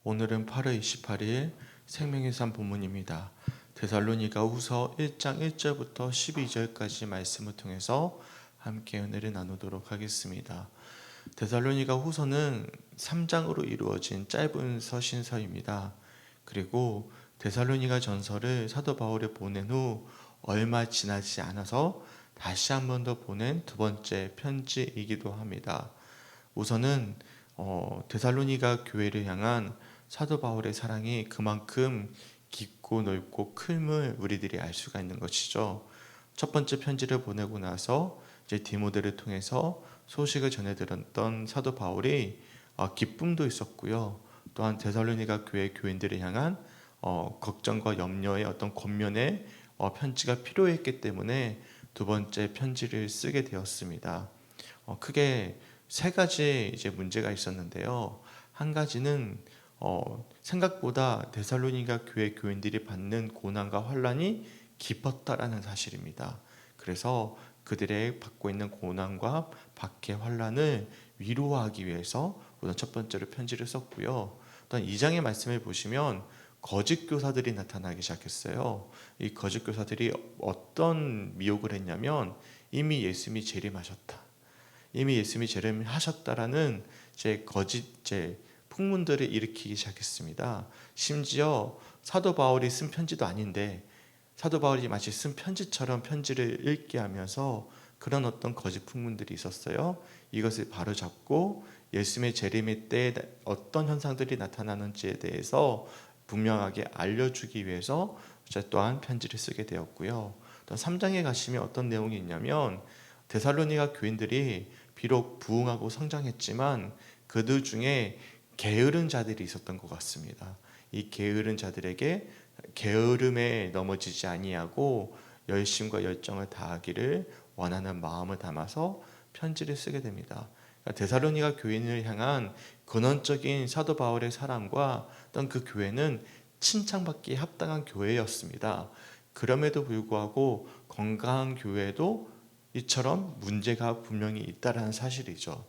오늘은 8월 28일 생명의 산 본문입니다. 데살로니가 후서 1장 1절부터 12절까지 말씀을 통해서 함께 은혜를 나누도록 하겠습니다. 데살로니가 후서는 3장으로 이루어진 짧은 서신서입니다. 그리고 데살로니가 전서를 사도 바울이 보낸 후 얼마 지나지 않아서 다시 한 번 더 보낸 두 번째 편지이기도 합니다. 우선은 데살로니가 교회를 향한 사도 바울의 사랑이 그만큼 깊고 넓고 클을 우리들이 알 수가 있는 것이죠. 첫 번째 편지를 보내고 나서 이제 디모데를 통해서 소식을 전해 들었던 사도 바울이 기쁨도 있었고요. 또한 데살로니가 교회 교인들을 향한 걱정과 염려의 어떤 권면의 편지가 필요했기 때문에 두 번째 편지를 쓰게 되었습니다. 크게 세 가지 이제 문제가 있었는데요. 한 가지는 생각보다 데살로니가 교회 교인들이 받는 고난과 환란이 깊었다라는 사실입니다. 그래서 그들의 받고 있는 고난과 박해 환란을 위로하기 위해서 우선 첫 번째로 편지를 썼고요. 또한 2장의 말씀을 보시면 거짓 교사들이 나타나기 시작했어요. 이 거짓 교사들이 어떤 미혹을 했냐면 이미 예수님이 재림하셨다, 이미 예수님이 재림하셨다라는 거짓 풍문들을 일으키기 시작했습니다. 심지어 사도 바울이 쓴 편지도 아닌데 사도 바울이 마치 쓴 편지처럼 편지를 읽게 하면서 그런 어떤 거짓 풍문들이 있었어요. 이것을 바로잡고 예수님의 재림의 때에 어떤 현상들이 나타나는지에 대해서 분명하게 알려주기 위해서 또한 편지를 쓰게 되었고요. 또 3장에 가시면 어떤 내용이 있냐면 데살로니가 교인들이 비록 부흥하고 성장했지만 그들 중에 게으른 자들이 있었던 것 같습니다. 이 게으른 자들에게 게으름에 넘어지지 아니하고 열심과 열정을 다하기를 원하는 마음을 담아서 편지를 쓰게 됩니다. 그러니까 데살로니가 교인을 향한 근원적인 사도 바울의 사랑과 어떤 그 교회는 칭찬받기에 합당한 교회였습니다. 그럼에도 불구하고 건강한 교회도 이처럼 문제가 분명히 있다라는 사실이죠.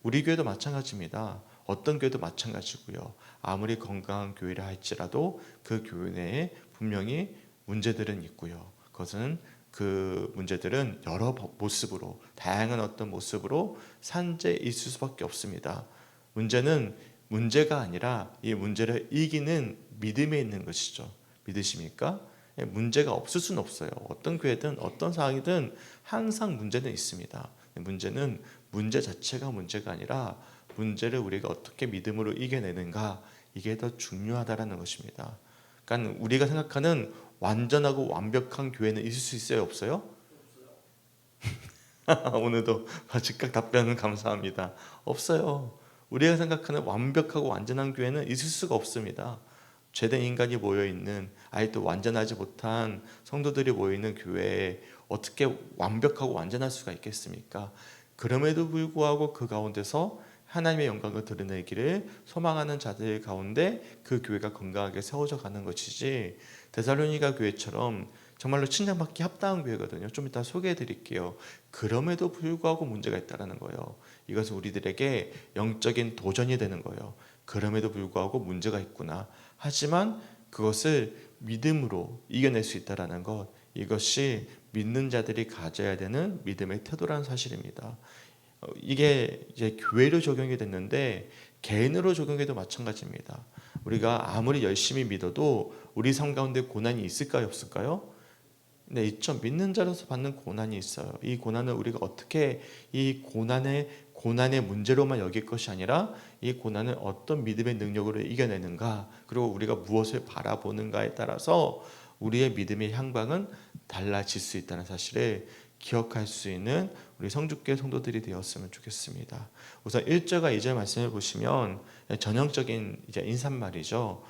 우리 교회도 마찬가지입니다. 어떤 교회도 마찬가지고요. 아무리 건강한 교회라 할지라도 그 교회 내에 분명히 문제들은 있고요. 그것은 그 문제들은 여러 모습으로, 다양한 어떤 모습으로 산재해 있을 수밖에 없습니다. 문제는 문제가 아니라 이 문제를 이기는 믿음에 있는 것이죠. 믿으십니까? 문제가 없을 수는 없어요. 어떤 교회든 어떤 상황이든 항상 문제는 있습니다. 문제는 문제 자체가 문제가 아니라 문제를 우리가 어떻게 믿음으로 이겨내는가, 이게 더 중요하다라는 것입니다. 그러니까 우리가 생각하는 완전하고 완벽한 교회는 있을 수 있어요, 없어요? 오늘도 즉각 답변은 감사합니다. 없어요. 우리가 생각하는 완벽하고 완전한 교회는 있을 수가 없습니다. 죄된 인간이 모여있는, 아직도 완전하지 못한 성도들이 모여있는 교회에 어떻게 완벽하고 완전할 수가 있겠습니까? 그럼에도 불구하고 그 가운데서 하나님의 영광을 드러내기를 소망하는 자들 가운데 그 교회가 건강하게 세워져 가는 것이지, 데살로니가 교회처럼 정말로 칭찬받기 합당한 교회거든요. 좀 이따 소개해 드릴게요. 그럼에도 불구하고 문제가 있다는 거예요. 이것은 우리들에게 영적인 도전이 되는 거예요. 그럼에도 불구하고 문제가 있구나. 하지만 그것을 믿음으로 이겨낼 수 있다는 것, 이것이 믿는 자들이 가져야 되는 믿음의 태도라는 사실입니다. 이게 이제 교회로 적용이 됐는데 개인으로 적용해도 마찬가지입니다. 우리가 아무리 열심히 믿어도 우리 삶 가운데 고난이 있을까요, 없을까요? 네, 있죠. 믿는 자로서 받는 고난이 있어요. 이 고난을 우리가 어떻게 이 고난의 문제로만 여길 것이 아니라 이 고난을 어떤 믿음의 능력으로 이겨내는가, 그리고 우리가 무엇을 바라보는가에 따라서 우리의 믿음의 향방은 달라질 수 있다는 사실을 기억할 수 있는 우리 성주교회 성도들이 되었으면 좋겠습니다. 우선 1절과 2절 말씀을 보시면 전형적인 이제 인사말이죠.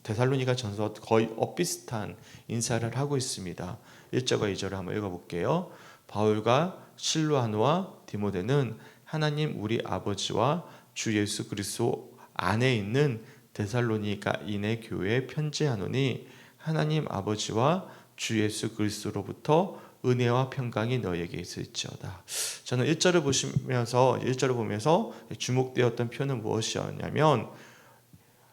데살로니가 전서 거의 엇비슷한 인사를 하고 있습니다. 1절과 2절을 한번 읽어볼게요. 바울과 실로아노와 디모데는 하나님 우리 아버지와 주 예수 그리스도 안에 있는 데살로니가인의 교회에 편지하노니 하나님 아버지와 주 예수 그리스도로부터 은혜와 평강이 너에게 있을지어다. 저는 1절을 보면서 주목되었던 표현은 무엇이었냐면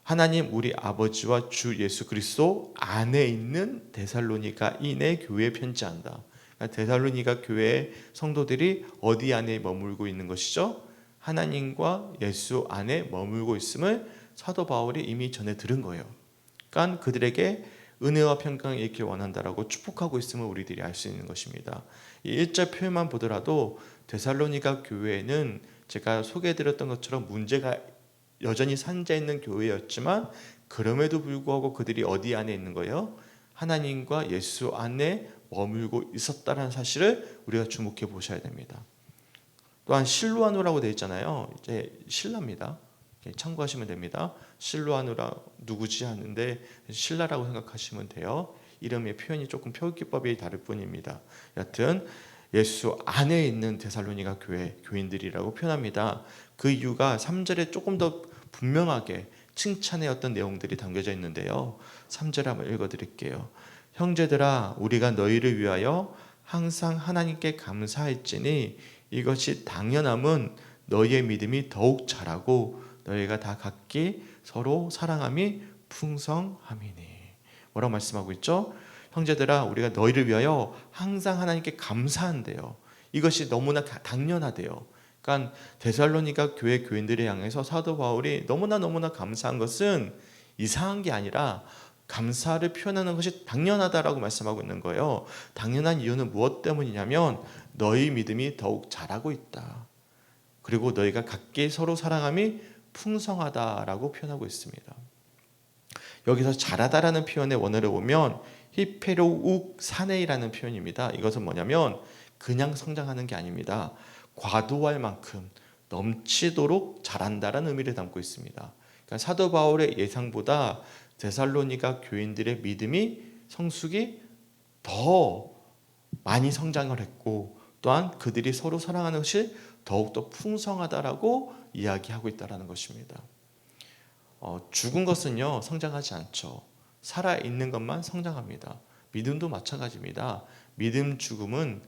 하나님 우리 아버지와 주 예수 그리스도 안에 있는 데살로니가인의 교회에 편지한다. 그러니까 데살로니가 교회의 성도들이 어디 안에 머물고 있는 것이죠? 하나님과 예수 안에 머물고 있음을 사도 바울이 이미 전에 들은 거예요. 그러니까 그들에게 은혜와 평강이 있길 원한다라고 축복하고 있음을 우리들이 알 수 있는 것입니다. 이 1절 표현만 보더라도 데살로니가 교회는 제가 소개해드렸던 것처럼 문제가 여전히 산재있는 교회였지만 그럼에도 불구하고 그들이 어디 안에 있는 거예요? 하나님과 예수 안에 머물고 있었다는 사실을 우리가 주목해 보셔야 됩니다. 또한 실루아누라고 되어 있잖아요. 이제 신라입니다. 참고하시면 됩니다. 실루아누라 누구지 하는데 신라라고 생각하시면 돼요. 이름의 표현이 조금 표기법이 다를 뿐입니다. 여튼 예수 안에 있는 데살로니가 교회 교인들이라고 표현합니다. 그 이유가 3절에 조금 더 분명하게 칭찬의 어떤 내용들이 담겨져 있는데요. 3절 한번 읽어드릴게요. 형제들아 우리가 너희를 위하여 항상 하나님께 감사할지니 이것이 당연함은 너희의 믿음이 더욱 자라고 너희가 다 각기 서로 사랑함이 풍성함이니. 뭐라고 말씀하고 있죠? 형제들아 우리가 너희를 위하여 항상 하나님께 감사한대요. 이것이 너무나 당연하대요. 그러니까 데살로니가 교회 교인들을 향해서 사도 바울이 너무나 감사한 것은 이상한 게 아니라 감사를 표현하는 것이 당연하다라고 말씀하고 있는 거예요. 당연한 이유는 무엇 때문이냐면 너희 믿음이 더욱 자라고 있다. 그리고 너희가 각기 서로 사랑함이 풍성하다라고 표현하고 있습니다. 여기서 자라다라는 표현의 원어를 보면 히페로욱 사네이라는 표현입니다. 이것은 뭐냐면 그냥 성장하는 게 아닙니다. 과도할 만큼 넘치도록 자란다라는 의미를 담고 있습니다. 그러니까 사도 바울의 예상보다 데살로니가 교인들의 믿음이 성숙이 더 많이 성장을 했고 또한 그들이 서로 사랑하는 것이 더욱더 풍성하다라고 이야기하고 있다는 것입니다. 죽은 것은요 성장하지 않죠. 살아있는 것만 성장합니다. 믿음도 마찬가지입니다. 믿음 죽음은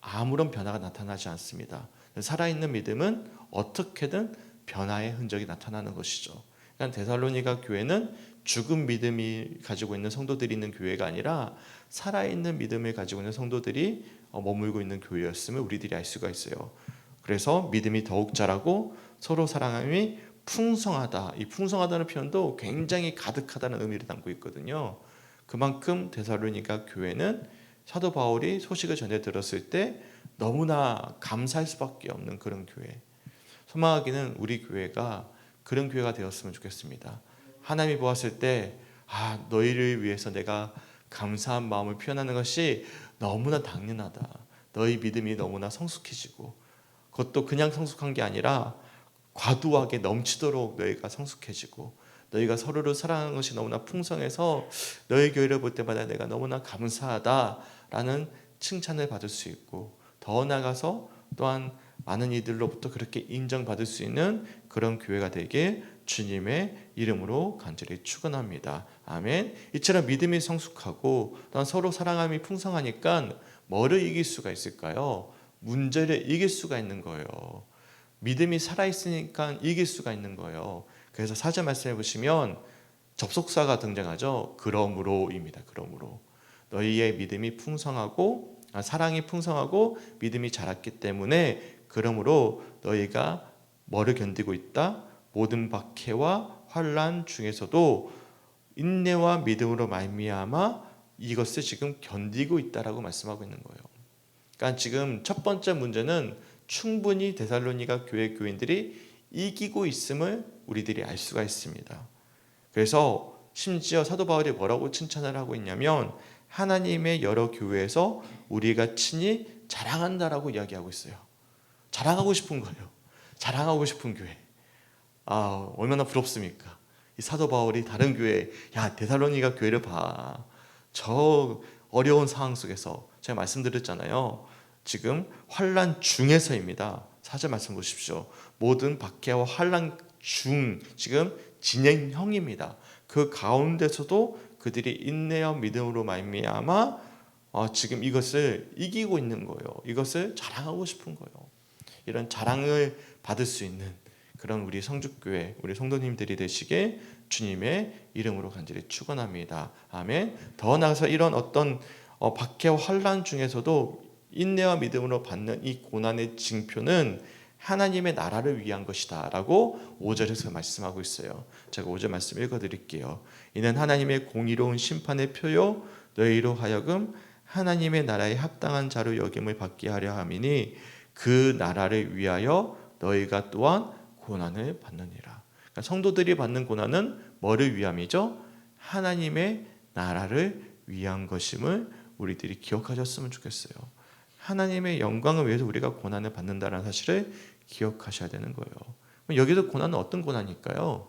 아무런 변화가 나타나지 않습니다. 살아있는 믿음은 어떻게든 변화의 흔적이 나타나는 것이죠. 그러니까 데살로니가 교회는 죽은 믿음이 가지고 있는 성도들이 있는 교회가 아니라 살아있는 믿음을 가지고 있는 성도들이 머물고 있는 교회였음을 우리들이 알 수가 있어요. 그래서 믿음이 더욱 자라고 서로 사랑함이 풍성하다. 이 풍성하다는 표현도 굉장히 가득하다는 의미를 담고 있거든요. 그만큼 데살로니가 교회는 사도 바울이 소식을 전해 들었을 때 너무나 감사할 수밖에 없는 그런 교회. 소망하기는 우리 교회가 그런 교회가 되었으면 좋겠습니다. 하나님이 보았을 때 너희를 위해서 내가 감사한 마음을 표현하는 것이 너무나 당연하다. 너희 믿음이 너무나 성숙해지고 그것도 그냥 성숙한 게 아니라 과도하게 넘치도록 너희가 성숙해지고 너희가 서로를 사랑하는 것이 너무나 풍성해서 너희 교회를 볼 때마다 내가 너무나 감사하다라는 칭찬을 받을 수 있고 더 나아가서 또한 많은 이들로부터 그렇게 인정받을 수 있는 그런 교회가 되길 주님의 이름으로 간절히 축원합니다. 아멘. 이처럼 믿음이 성숙하고 또한 서로 사랑함이 풍성하니까 뭐를 이길 수가 있을까요? 문제를 이길 수가 있는 거예요. 믿음이 살아있으니까 이길 수가 있는 거예요. 그래서 4절 말씀해 보시면 접속사가 등장하죠. 그러므로입니다. 그러므로 너희의 믿음이 풍성하고 사랑이 풍성하고 믿음이 자랐기 때문에 그러므로 너희가 뭐를 견디고 있다? 모든 박해와 환난 중에서도 인내와 믿음으로 말미암아 이것을 지금 견디고 있다라고 말씀하고 있는 거예요. 그러니까 지금 첫 번째 문제는 충분히 데살로니가 교회 교인들이 이기고 있음을 우리들이 알 수가 있습니다. 그래서 심지어 사도 바울이 뭐라고 칭찬을 하고 있냐면 하나님의 여러 교회에서 우리가 친히 자랑한다라고 이야기하고 있어요. 자랑하고 싶은 거예요. 자랑하고 싶은 교회. 얼마나 부럽습니까? 이 사도 바울이 다른 교회, 데살로니가 교회를 봐. 저 어려운 상황 속에서 제가 말씀드렸잖아요. 지금 환난 중에서입니다. 4절 말씀 보십시오. 모든 박해와 환난 중 지금 진행형입니다. 그 가운데서도 그들이 인내와 믿음으로 말미암아 지금 이것을 이기고 있는 거예요. 이것을 자랑하고 싶은 거예요. 이런 자랑을 받을 수 있는 그런 우리 성주교회 우리 성도님들이 되시게 주님의 이름으로 간절히 축원합니다. 아멘. 더 나아가서 이런 어떤 박해와 환난 중에서도 인내와 믿음으로 받는 이 고난의 징표는 하나님의 나라를 위한 것이다 라고 5절에서 말씀하고 있어요. 제가 5절 말씀 읽어드릴게요. 이는 하나님의 공의로운 심판의 표요 너희로 하여금 하나님의 나라에 합당한 자로 여김을 받게 하려 함이니 그 나라를 위하여 너희가 또한 고난을 받느니라. 그러니까 성도들이 받는 고난은 뭐를 위함이죠? 하나님의 나라를 위한 것임을 우리들이 기억하셨으면 좋겠어요. 하나님의 영광을 위해서 우리가 고난을 받는다는 사실을 기억하셔야 되는 거예요. 여기서 고난은 어떤 고난일까요?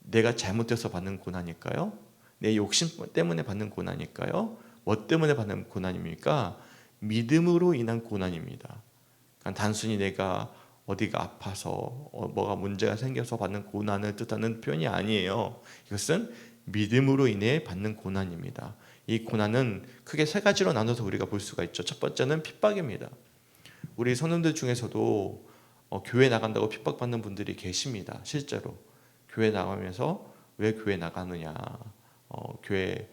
내가 잘못돼서 받는 고난일까요? 내 욕심 때문에 받는 고난일까요? 뭐 때문에 받는 고난입니까? 믿음으로 인한 고난입니다. 그러니까 단순히 내가 어디가 아파서 뭐가 문제가 생겨서 받는 고난을 뜻하는 표현이 아니에요. 이것은 믿음으로 인해 받는 고난입니다. 이 고난은 크게 세 가지로 나눠서 우리가 볼 수가 있죠. 첫 번째는 핍박입니다. 우리 성도들 중에서도 교회 나간다고 핍박받는 분들이 계십니다. 실제로 교회 나가면서 왜 교회 나가느냐, 교회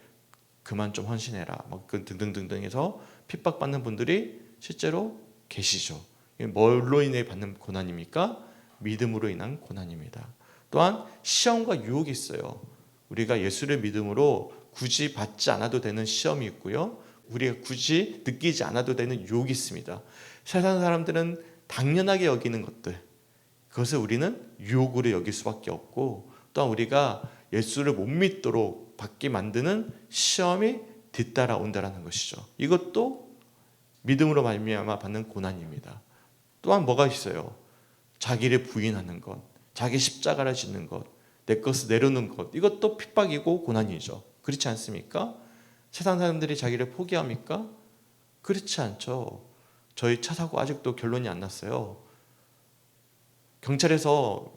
그만 좀 헌신해라, 등등등등 해서 핍박받는 분들이 실제로 계시죠. 뭘로 인해 받는 고난입니까? 믿음으로 인한 고난입니다. 또한 시험과 유혹이 있어요. 우리가 예수를 믿음으로 굳이 받지 않아도 되는 시험이 있고요. 우리가 굳이 느끼지 않아도 되는 유혹이 있습니다. 세상 사람들은 당연하게 여기는 것들, 그것을 우리는 유혹으로 여길 수밖에 없고, 또한 우리가 예수를 못 믿도록 받게 만드는 시험이 뒤따라온다는 것이죠. 이것도 믿음으로 말미암아 받는 고난입니다. 또한 뭐가 있어요? 자기를 부인하는 것, 자기 십자가를 짓는 것, 내 것을 내려놓는 것, 이것도 핍박이고 고난이죠. 그렇지 않습니까? 세상 사람들이 자기를 포기합니까? 그렇지 않죠. 저희 차 사고 아직도 결론이 안 났어요. 경찰에서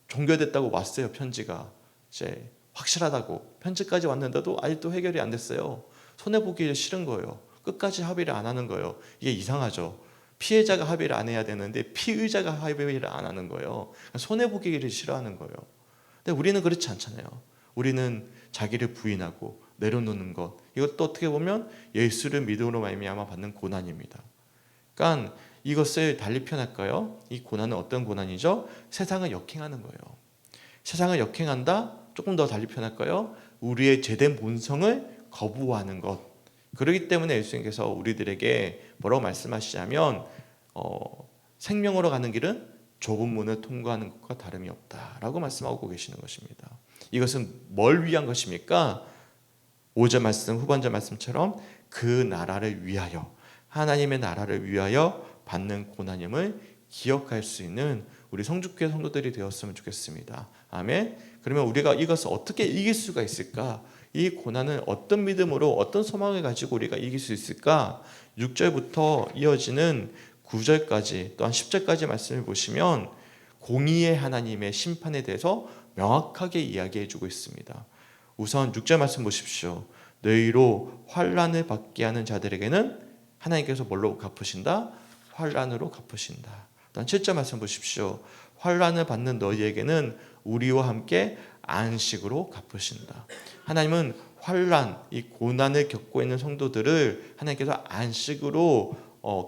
종결됐다고 왔어요. 편지가 이제 확실하다고 편지까지 왔는데도 아직도 해결이 안 됐어요. 손해보기 싫은 거예요. 끝까지 합의를 안 하는 거예요. 이게 이상하죠. 피해자가 합의를 안 해야 되는데 피의자가 합의를 안 하는 거예요. 손해보기를 싫어하는 거예요. 근데 우리는 그렇지 않잖아요. 우리는 자기를 부인하고 내려놓는 것, 이것도 어떻게 보면 예수를 믿음으로 말미암아 받는 고난입니다. 그러니까 이것을 달리 표현할까요? 이 고난은 어떤 고난이죠? 세상을 역행하는 거예요. 세상을 역행한다? 조금 더 달리 표현할까요? 우리의 죄된 본성을 거부하는 것. 그렇기 때문에 예수님께서 우리들에게 뭐라고 말씀하시냐면 생명으로 가는 길은 좁은 문을 통과하는 것과 다름이 없다라고 말씀하고 계시는 것입니다. 이것은 뭘 위한 것입니까? 5절 말씀, 후반절 말씀처럼 그 나라를 위하여, 하나님의 나라를 위하여 받는 고난임을 기억할 수 있는 우리 성주교회 성도들이 되었으면 좋겠습니다. 아멘. 그러면 우리가 이것을 어떻게 이길 수가 있을까? 이 고난은 어떤 믿음으로, 어떤 소망을 가지고 우리가 이길 수 있을까? 6절부터 이어지는 9절까지 또한 10절까지 말씀을 보시면 공의의 하나님의 심판에 대해서 명확하게 이야기해 주고 있습니다. 우선 6절 말씀 보십시오. 너희로 환난을 받게 하는 자들에게는 하나님께서 뭘로 갚으신다? 환난으로 갚으신다. 또한 7절 말씀 보십시오. 환난을 받는 너희에게는 우리와 함께 안식으로 갚으신다. 하나님은 환난, 이 고난을 겪고 있는 성도들을 하나님께서 안식으로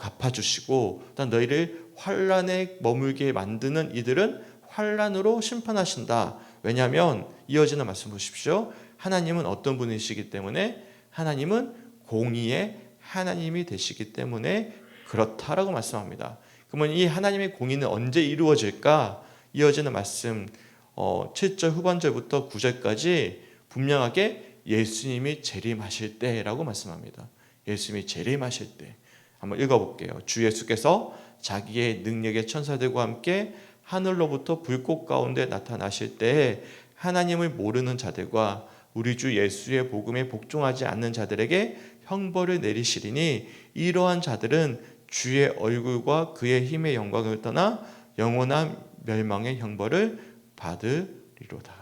갚아주시고, 또한 너희를 환난에 머물게 만드는 이들은 환난으로 심판하신다. 왜냐하면 이어지는 말씀 보십시오. 하나님은 어떤 분이시기 때문에? 하나님은 공의의 하나님이 되시기 때문에 그렇다라고 말씀합니다. 그러면 이 하나님의 공의는 언제 이루어질까? 이어지는 말씀 7절 후반절부터 9절까지 분명하게 예수님이 재림하실 때라고 말씀합니다. 예수님이 재림하실 때 한번 읽어볼게요. 주 예수께서 자기의 능력의 천사들과 함께 하늘로부터 불꽃 가운데 나타나실 때에 하나님을 모르는 자들과 우리 주 예수의 복음에 복종하지 않는 자들에게 형벌을 내리시리니 이러한 자들은 주의 얼굴과 그의 힘의 영광을 떠나 영원한 멸망의 형벌을 받으리로다.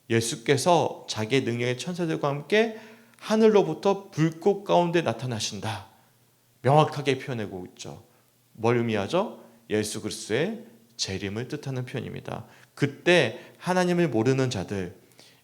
예수께서 자기의 능력의 천사들과 함께 하늘로부터 불꽃 가운데 나타나신다. 명확하게 표현하고 있죠. 뭘 의미하죠? 예수 그리스도의 재림을 뜻하는 표현입니다. 그때 하나님을 모르는 자들,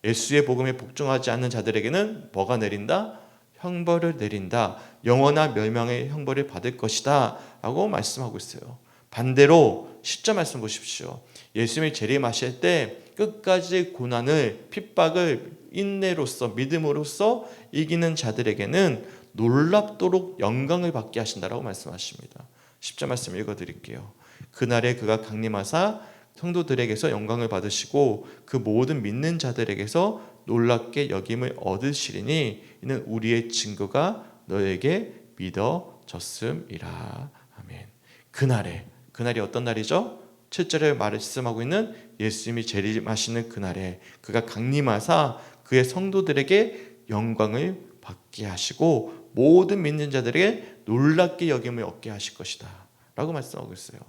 예수의 복음에 복종하지 않는 자들에게는 뭐가 내린다? 형벌을 내린다. 영원한 멸망의 형벌을 받을 것이다 라고 말씀하고 있어요. 반대로 10절 말씀 보십시오. 예수님이 재림하실 때 끝까지 고난을, 핍박을 인내로서, 믿음으로써 이기는 자들에게는 놀랍도록 영광을 받게 하신다라고 말씀하십니다. 10절 말씀 읽어드릴게요. 그날에 그가 강림하사 성도들에게서 영광을 받으시고 그 모든 믿는 자들에게서 놀랍게 여김을 얻으시리니 이는 우리의 증거가 너에게 믿어졌음이라. 아멘. 그날이 어떤 날이죠? 7절에 말씀하고 있는 예수님이 재림하시는 그날에 그가 강림하사 그의 성도들에게 영광을 받게 하시고 모든 믿는 자들에게 놀랍게 여김을 얻게 하실 것이다 라고 말씀하고 있어요.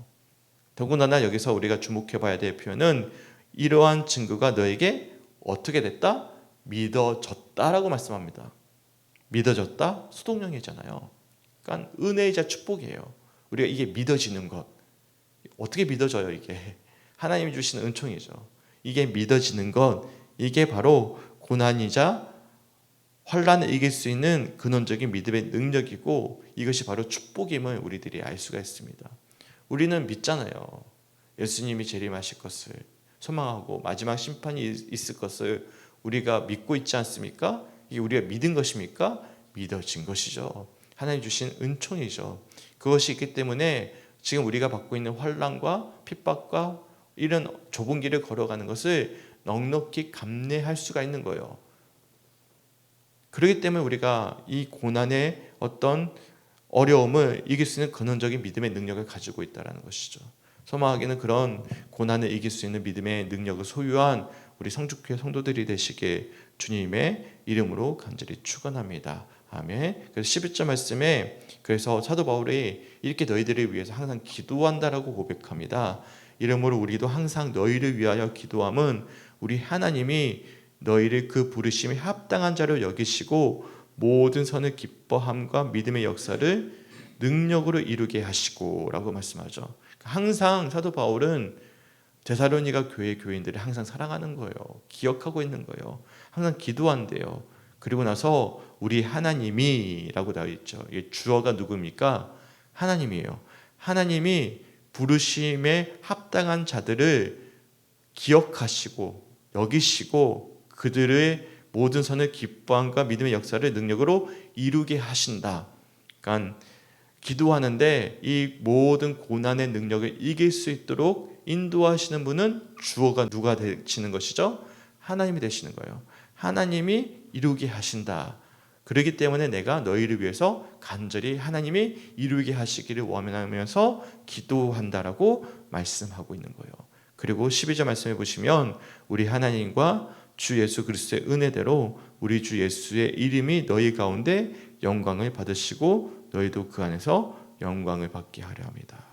더군다나 여기서 우리가 주목해 봐야 될 표현은 이러한 증거가 너에게 어떻게 됐다? 믿어졌다라고 말씀합니다. 믿어졌다? 수동형이잖아요. 그러니까 은혜이자 축복이에요. 우리가 이게 믿어지는 것. 어떻게 믿어져요 이게? 하나님이 주시는 은총이죠. 이게 믿어지는 것, 이게 바로 고난이자 환난을 이길 수 있는 근원적인 믿음의 능력이고 이것이 바로 축복임을 우리들이 알 수가 있습니다. 우리는 믿잖아요. 예수님이 재림하실 것을 소망하고 마지막 심판이 있을 것을 우리가 믿고 있지 않습니까? 이게 우리가 믿은 것입니까? 믿어진 것이죠. 하나님 주신 은총이죠. 그것이 있기 때문에 지금 우리가 받고 있는 환난과 핍박과 이런 좁은 길을 걸어가는 것을 넉넉히 감내할 수가 있는 거예요. 그렇기 때문에 우리가 이 고난의 어떤 어려움을 이길 수 있는 근원적인 믿음의 능력을 가지고 있다는 것이죠. 소망하기는 그런 고난을 이길 수 있는 믿음의 능력을 소유한 우리 성주교회 성도들이 되시게 주님의 이름으로 간절히 축원합니다. 아멘. 그래서 11절 말씀에 그래서 사도 바울이 이렇게 너희들을 위해서 항상 기도한다라고 고백합니다. 이러므로 우리도 항상 너희를 위하여 기도함은 우리 하나님이 너희를 그 부르심에 합당한 자로 여기시고 모든 선을 기뻐함과 믿음의 역사를 능력으로 이루게 하시고 라고 말씀하죠. 항상 사도 바울은 데살로니가 교회 교인들을 항상 사랑하는 거예요. 기억하고 있는 거예요. 항상 기도한대요. 그리고 나서 우리 하나님이 라고 나와 있죠. 이게 주어가 누굽니까? 하나님이에요. 하나님이 부르심에 합당한 자들을 기억하시고 여기시고 그들의 모든 선을 기뻐함과 믿음의 역사를 능력으로 이루게 하신다. 그러니까 기도하는데 이 모든 고난의 능력을 이길 수 있도록 인도하시는 분은 주어가 누가 되시는 것이죠? 하나님이 되시는 거예요. 하나님이 이루게 하신다. 그렇기 때문에 내가 너희를 위해서 간절히 하나님이 이루게 하시기를 원하면서 기도한다라고 말씀하고 있는 거예요. 그리고 12절 말씀해 보시면 우리 하나님과 주 예수 그리스도의 은혜대로 우리 주 예수의 이름이 너희 가운데 영광을 받으시고 너희도 그 안에서 영광을 받게 하려 합니다.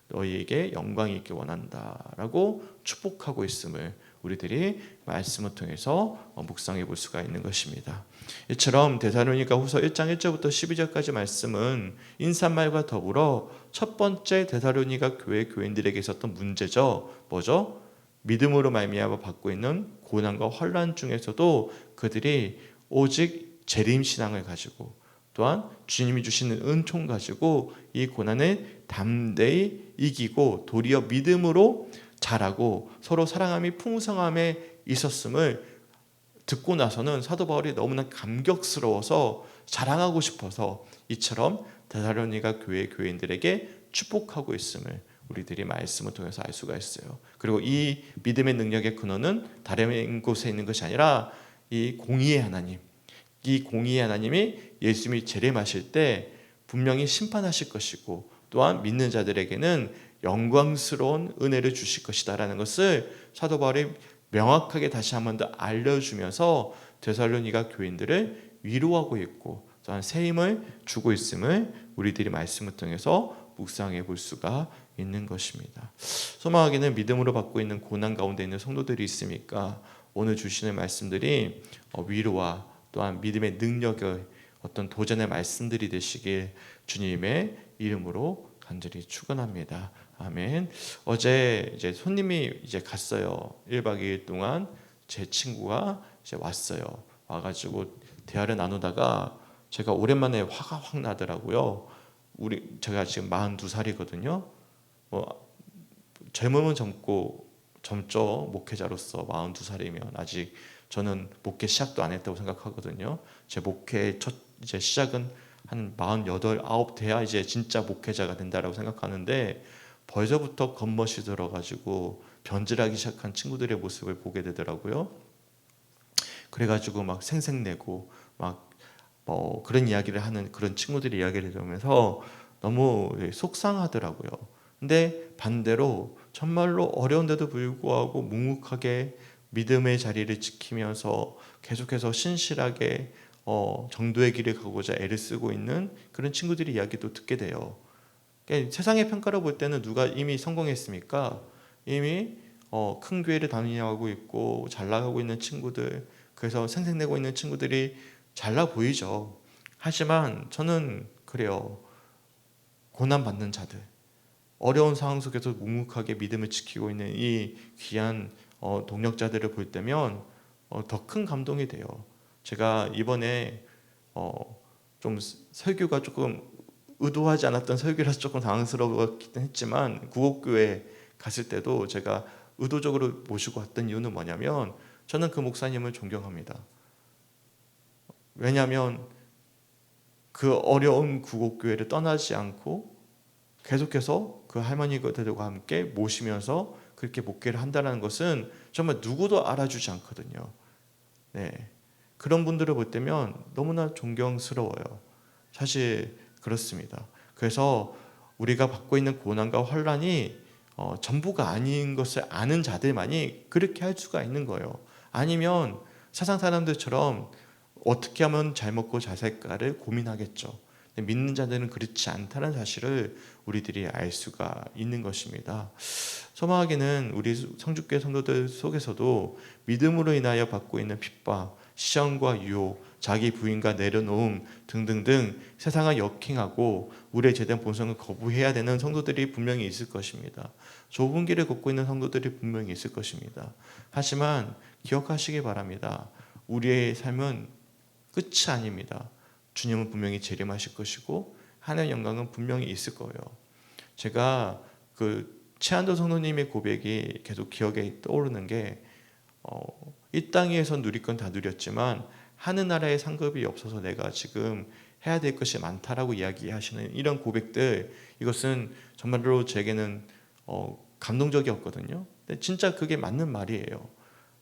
너희에게 영광이 있기 원한다라고 축복하고 있음을 우리들이 말씀을 통해서 묵상해 볼 수가 있는 것입니다. 이처럼 데살로니가 후서 1장 1절부터 12절까지 말씀은 인사말과 더불어 첫 번째 데살로니가 교회 교인들에게 있었던 문제죠. 뭐죠? 믿음으로 말미암아 받고 있는 고난과 환난 중에서도 그들이 오직 재림신앙을 가지고 또한 주님이 주시는 은총 가지고 이 고난을 담대히 이기고 도리어 믿음으로 자라고 서로 사랑함이 풍성함에 있었음을 듣고 나서는 사도 바울이 너무나 감격스러워서 자랑하고 싶어서 이처럼 데살로니가 교회 교인들에게 축복하고 있음을 우리들이 말씀을 통해서 알 수가 있어요. 그리고 이 믿음의 능력의 근원은 다른 곳에 있는 것이 아니라 이 공의의 하나님, 이 공의의 하나님이 예수님이 재림하실 때 분명히 심판하실 것이고 또한 믿는 자들에게는 영광스러운 은혜를 주실 것이다라는 것을 사도 바울이 명확하게 다시 한 번 더 알려주면서 데살로니가 교인들을 위로하고 있고 또한 새 힘을 주고 있음을 우리들이 말씀을 통해서 묵상해 볼 수가 있는 것입니다. 소망하기는 믿음으로 받고 있는 고난 가운데 있는 성도들이 있으니까 오늘 주시는 말씀들이 위로와 또한 믿음의 능력의 어떤 도전의 말씀들이 되시길 주님의 이름으로 간절히 축원합니다. 아멘. 어제 이제 손님이 이제 갔어요. 1박 2일 동안 제 친구가 이제 왔어요. 와가지고 대화를 나누다가 제가 오랜만에 화가 확 나더라고요. 제가 지금 42살이거든요. 젊으면 젊죠. 목회자로서 42살이면 아직 저는 목회 시작도 안 했다고 생각하거든요. 제 목회 첫 이제 시작은 한 48, 9 돼야 이제 진짜 목회자가 된다라고 생각하는데 벌써부터 겉멋이 들어가지고 변질하기 시작한 친구들의 모습을 보게 되더라고요. 그래가지고 막 생색내고 막 그런 이야기를 하는 그런 친구들의 이야기를 들으면서 너무 속상하더라고요. 근데 반대로 정말로 어려운데도 불구하고 묵묵하게 믿음의 자리를 지키면서 계속해서 신실하게 정도의 길을 가고자 애를 쓰고 있는 그런 친구들의 이야기도 듣게 돼요. 그러니까 세상의 평가로 볼 때는 누가 이미 성공했습니까? 이미 큰 교회를 다니고 있고 잘 나가고 있는 친구들, 그래서 생색내고 있는 친구들이 잘나 보이죠. 하지만 저는 그래요. 고난받는 자들, 어려운 상황 속에서 묵묵하게 믿음을 지키고 있는 이 귀한 동력자들을 볼 때면 더 큰 감동이 돼요. 제가 이번에 좀 설교가 조금 의도하지 않았던 설교라서 조금 당황스러웠긴 했지만 구옥교회 갔을 때도 제가 의도적으로 모시고 왔던 이유는 뭐냐면 저는 그 목사님을 존경합니다. 왜냐하면 그 어려운 구옥교회를 떠나지 않고 계속해서 그 할머니들과 함께 모시면서 그렇게 목회를 한다는 것은 정말 누구도 알아주지 않거든요. 네, 그런 분들을 볼 때면 너무나 존경스러워요. 사실 그렇습니다. 그래서 우리가 받고 있는 고난과 환난이 전부가 아닌 것을 아는 자들만이 그렇게 할 수가 있는 거예요. 아니면 세상 사람들처럼 어떻게 하면 잘 먹고 잘 살까를 고민하겠죠. 믿는 자들은 그렇지 않다는 사실을 우리들이 알 수가 있는 것입니다. 소망하기는 우리 성주교회 성도들 속에서도 믿음으로 인하여 받고 있는 핍박, 시험과 유혹, 자기 부인과 내려놓음 등등등 세상을 역행하고 우리의 제대한 본성을 거부해야 되는 성도들이 분명히 있을 것입니다. 좁은 길을 걷고 있는 성도들이 분명히 있을 것입니다. 하지만 기억하시기 바랍니다. 우리의 삶은 끝이 아닙니다. 주님은 분명히 재림하실 것이고 하나님의 영광은 분명히 있을 거예요. 제가 그 최한도 성도님의 고백이 계속 기억에 떠오르는 게 이 땅에서 누릴 건 다 누렸지만 하늘나라의 상급이 없어서 내가 지금 해야 될 것이 많다라고 이야기하시는 이런 고백들, 이것은 정말로 제게는 감동적이었거든요. 근데 진짜 그게 맞는 말이에요.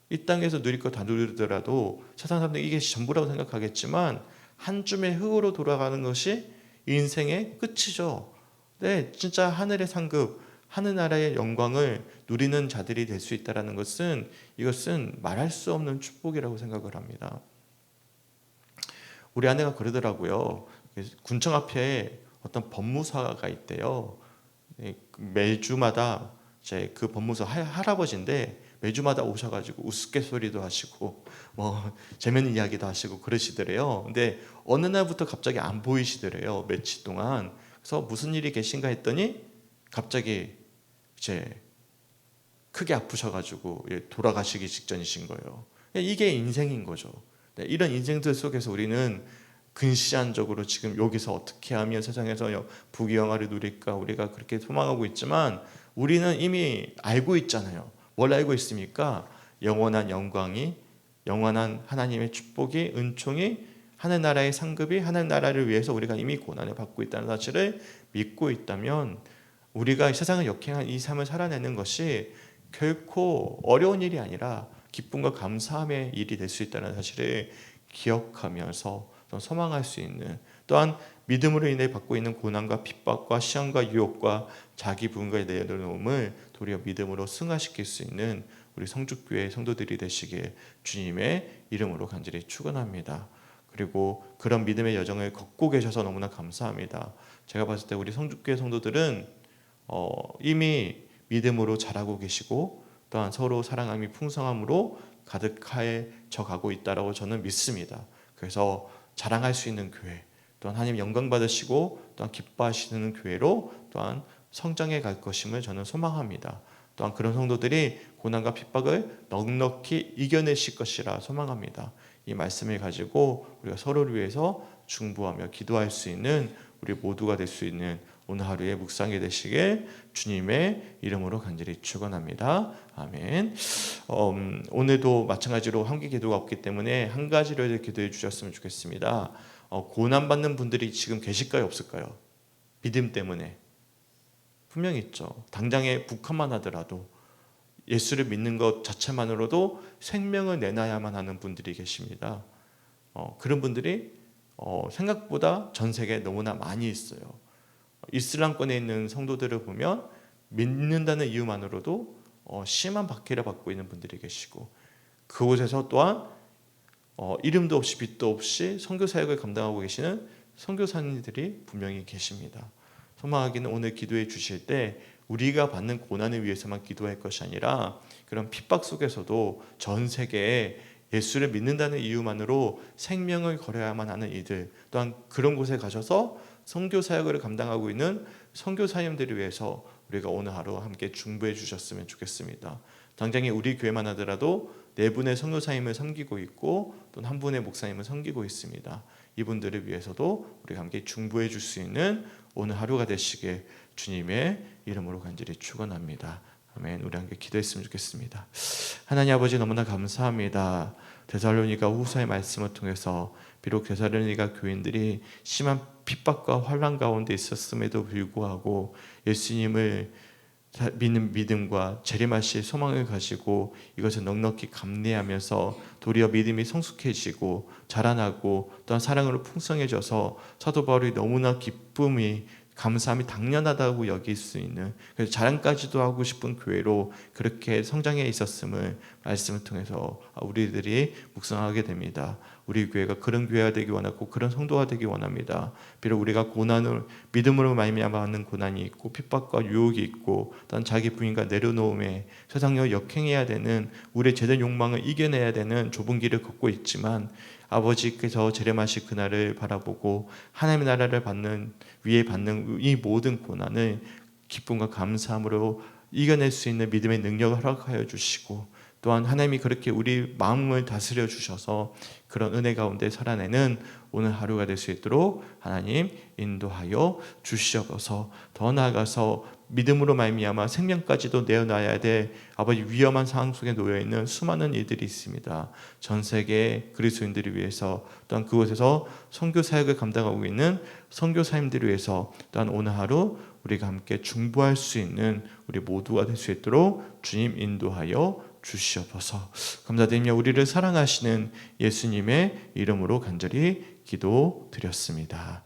이 땅에서 누릴 거 다 누리더라도 세상 사람들이 이게 전부라고 생각하겠지만 한 줌의 흙으로 돌아가는 것이 인생의 끝이죠. 네, 진짜 하늘의 상급, 하늘나라의 영광을 누리는 자들이 될 수 있다는 것은 이것은 말할 수 없는 축복이라고 생각을 합니다. 우리 아내가 그러더라고요. 군청 앞에 어떤 법무사가 있대요. 매주마다 이제 그 법무사 할아버지인데 매주마다 오셔가지고 우스갯소리도 하시고 뭐 재밌는 이야기도 하시고 그러시더래요. 근데 어느 날부터 갑자기 안 보이시더래요. 며칠 동안. 그래서 무슨 일이 계신가 했더니 갑자기 이제 크게 아프셔가지고 돌아가시기 직전이신 거예요. 이게 인생인 거죠. 이런 인생들 속에서 우리는 근시안적으로 지금 여기서 어떻게 하면 세상에서 부귀영화를 누릴까 우리가 그렇게 소망하고 있지만 우리는 이미 알고 있잖아요. 뭘 알고 있습니까? 영원한 영광이, 영원한 하나님의 축복이, 은총이, 하늘나라의 상급이 하늘나라를 위해서 우리가 이미 고난을 받고 있다는 사실을 믿고 있다면 우리가 세상을 역행한 이 삶을 살아내는 것이 결코 어려운 일이 아니라 기쁨과 감사함의 일이 될 수 있다는 사실을 기억하면서 소망할 수 있는, 또한 믿음으로 인해 받고 있는 고난과 핍박과 시험과 유혹과 자기 부인과의 내려놓음을 도리어 믿음으로 승화시킬 수 있는 우리 성주교회 성도들이 되시길 주님의 이름으로 간절히 축원합니다. 그리고 그런 믿음의 여정을 걷고 계셔서 너무나 감사합니다. 제가 봤을 때 우리 성주교회 성도들은 이미 믿음으로 자라고 계시고 또한 서로 사랑함이 풍성함으로 가득해져 가고 있다라고 저는 믿습니다. 그래서 자랑할 수 있는 교회, 또한 하나님 영광 받으시고 또한 기뻐하시는 교회로 또한 성장해 갈 것임을 저는 소망합니다. 또한 그런 성도들이 고난과 핍박을 넉넉히 이겨내실 것이라 소망합니다. 이 말씀을 가지고 우리가 서로를 위해서 중보하며 기도할 수 있는 우리 모두가 될 수 있는 오늘 하루의 묵상이 되시길 주님의 이름으로 간절히 축원합니다. 아멘. 오늘도 마찬가지로 한기 기도가 없기 때문에 한 가지를 기도해 주셨으면 좋겠습니다. 고난받는 분들이 지금 계실까요, 없을까요? 믿음 때문에 분명히 있죠. 당장에 북한만 하더라도 예수를 믿는 것 자체만으로도 생명을 내놔야만 하는 분들이 계십니다. 그런 분들이 생각보다 전 세계에 너무나 많이 있어요. 이슬람권에 있는 성도들을 보면 믿는다는 이유만으로도 심한 박해를 받고 있는 분들이 계시고, 그곳에서 또한 이름도 없이 빛도 없이 선교 사역을 감당하고 계시는 선교사님들이 분명히 계십니다. 소망하기는 오늘 기도해 주실 때 우리가 받는 고난을 위해서만 기도할 것이 아니라 그런 핍박 속에서도 전 세계에 예수를 믿는다는 이유만으로 생명을 걸어야만 하는 이들, 또한 그런 곳에 가셔서 선교 사역을 감당하고 있는 선교사님들을 위해서 우리가 오늘 하루 함께 중보해 주셨으면 좋겠습니다. 당장에 우리 교회만 하더라도 4분의 선교사님을 섬기고 있고 또 한 분의 목사님을 섬기고 있습니다. 이분들을 위해서도 우리가 함께 중보해 줄 수 있는 오늘 하루가 되시길 주님의 이름으로 간절히 축원합니다. 아멘. 우리 함께 기도했으면 좋겠습니다. 하나님 아버지, 너무나 감사합니다. 데살로니가 후서의 말씀을 통해서 비록 데살로니가 교인들이 심한 핍박과 환난 가운데 있었음에도 불구하고 예수님을 믿는 믿음과 재림하실 소망을 가지고 이것을 넉넉히 감내하면서 도리어 믿음이 성숙해지고 자라나고 또한 사랑으로 풍성해져서 사도 바울이 너무나 기쁨이 감사함이 당연하다고 여길 수 있는, 그래서 자랑까지도 하고 싶은 교회로 그렇게 성장해 있었음을 말씀을 통해서 우리들이 묵상하게 됩니다. 우리 교회가 그런 교회가 되기 원하고 그런 성도가 되기 원합니다. 비록 우리가 고난을 믿음으로 말미암아 받는 고난이 있고 핍박과 유혹이 있고 또한 자기 부인과 내려놓음에 세상을 역행해야 되는 우리의 제된 욕망을 이겨내야 되는 좁은 길을 걷고 있지만 아버지께서 재림하실 그날을 바라보고 하나님의 나라를 위에 받는 이 모든 고난을 기쁨과 감사함으로 이겨낼 수 있는 믿음의 능력을 허락하여 주시고, 또한 하나님이 그렇게 우리 마음을 다스려 주셔서 그런 은혜 가운데 살아내는 오늘 하루가 될 수 있도록 하나님 인도하여 주시옵소서. 더 나아가서 믿음으로 말미암아 생명까지도 내어놔야 될 아버지 위험한 상황 속에 놓여있는 수많은 이들이 있습니다. 전 세계 그리스도인들을 위해서, 또한 그곳에서 선교 사역을 감당하고 있는 선교사님들을 위해서, 또한 오늘 하루 우리가 함께 중보할 수 있는 우리 모두가 될 수 있도록 주님 인도하여 주시옵소서. 감사드리며 우리를 사랑하시는 예수님의 이름으로 간절히 기도드렸습니다.